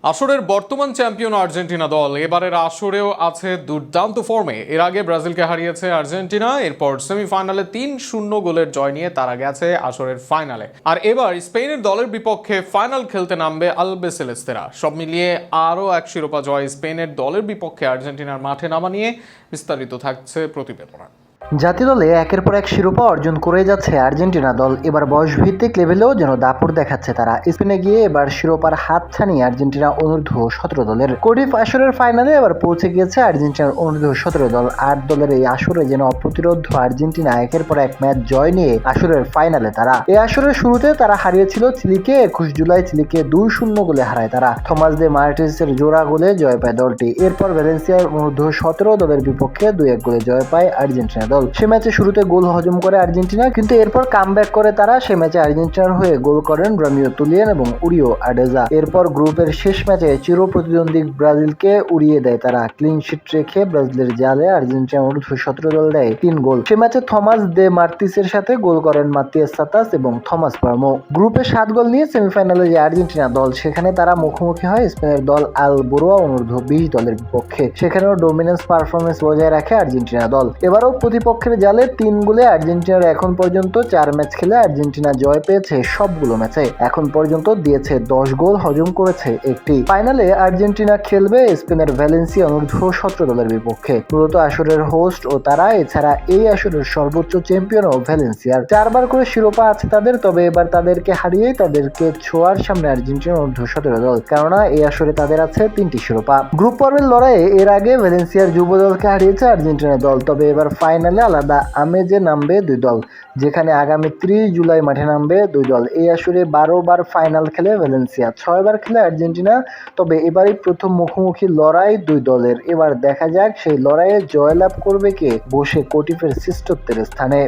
আসরের বর্তমান champion Argentina দল এবারের আসরেও আছে দুর্দান্ত ফর্মে। এর আগে ব্রাজিলকে হারিয়েছে আর্জেন্টিনা, এরপর সেমিফাইনালে ৩-০ গোলের জয় নিয়ে তারা গেছে আসরের ফাইনালে। আর এবার স্পেনের দলের বিপক্ষে ফাইনাল খেলতে নামবে আলবিসেলেস্তেরা। সব মিলিয়ে আরও এক শিরোপা জয় স্পেনের দলের বিপক্ষে আর্জেন্টিনার মাঠে নামা নিয়ে বিস্তারিত থাকছে প্রতিবেদনা। জাতীয় দলে একের পর এক শিরোপা অর্জন করে যাচ্ছে আর্জেন্টিনা দল। এবার বয়সভিত্তিক লেভেলেও যেন দাপট দেখাচ্ছে তারা। স্পেনে গিয়ে এবার শিরোপার হাতছানি আর্জেন্টিনা অনূর্ধ্ব-17 দলের। কার্ডিফ আসরের ফাইনালে এবার পৌঁছে গিয়েছে আর্জেন্টিনার অনূর্ধ্ব-17 দল। ৮ দলের এই আসরে যেন অপ্রতিরোধ্য আর্জেন্টিনা একের পর এক ম্যাচ জয় নিয়ে আসরের ফাইনালে তারা। এই আসরের শুরুতে তারা হারিয়েছিল চিলিকে। ২১ জুলাই চিলিকে ২-০ গোলে হারায় তারা। থমাস দে মার্টিসের জোড়া গোলে জয় পায় দলটি। এরপর ভ্যালেন্সিয়ার অনূর্ধ্ব-17 দলের বিপক্ষে ২-১ গোলে জয় পায় আর্জেন্টিনা দল। সে ম্যাচে শুরুতে গোল হজম করে আর্জেন্টিনা, কিন্তু এরপর কামব্যাক করে তারা। সে ম্যাচে আর্জেন্টিনার হয়ে গোল করেন রোমিও তুলিয়ান এবং উরিও আডেজা। এরপর গ্রুপের শেষ ম্যাচে চির প্রতিদ্বন্দ্বী ব্রাজিলকে উড়িয়ে দেয় তারা। ক্লিন শিট রেখে ব্রাজিলের জালে আর্জেন্টিনা অনূর্ধ্ব-17 দল দেয় ৩ গোল। সে ম্যাচে থমাস দে মার্তিসের সাথে গোল করেন মাতিয়াস সাতাস এবং থমাস পার্মো। গ্রুপে ৭ গোল নিয়ে সেমিফাইনালে যে আর্জেন্টিনা দল, সেখানে তারা মুখোমুখি হয় স্পেনের দল আল বোরোয়া অনূর্ধ্ব-20 দলের বিপক্ষে। সেখানেও ডোমিনেন্স পারফরমেন্স বজায় রাখে আর্জেন্টিনা দল। এবারও প্রতিপক্ষের জালে ৩ গোলে আর্জেন্টিনার এখন পর্যন্ত ৪ ম্যাচ খেলে আর্জেন্টিনা জয় পেয়েছে সবগুলো ম্যাচে। এখন পর্যন্ত দিয়েছে ১০ গোল, হজম করেছে একটি। ফাইনালে আর্জেন্টিনা খেলবে স্পেনের ভ্যালেন্সিয়া অনূর্ধ্ব-17 দলের বিপক্ষে। মূলত আসরের হোস্ট ও তারা। এছাড়া এই আসরের সর্বোচ্চ চ্যাম্পিয়নও ভ্যালেন্সিয়ার। ৪ বার করে শিরোপা আছে তাদের, তবে এবার তাদেরকে হারিয়েই তাদেরকে ছোঁয়ার সামনে আর্জেন্টিনা অনূর্ধ্ব-17 দল, কেননা এই আসরে তাদের আছে ৩টি শিরোপা। গ্রুপ পর্বের লড়াইয়ে এর আগে ভ্যালেন্সিয়ার যুব দলকে হারিয়েছে আর্জেন্টিনা দল, তবে এবার ফাইনালে আলাদা আমেজে নামবে ২ দল, যেখানে আগামী ৩০ জুলাই মাঠে নামবে ২ দল। এই আসরে ১২ বার ফাইনাল খেলে ভ্যালেন্সিয়া, ৬ বার খেলে আর্জেন্টিনা। তবে এবারই প্রথম মুখোমুখি লড়াই ২ দলের। এবার দেখা যাক সেই লড়াইয়ে জয়লাভ করবে কে বসে কটিফের শ্রেষ্ঠত্বের স্থানে।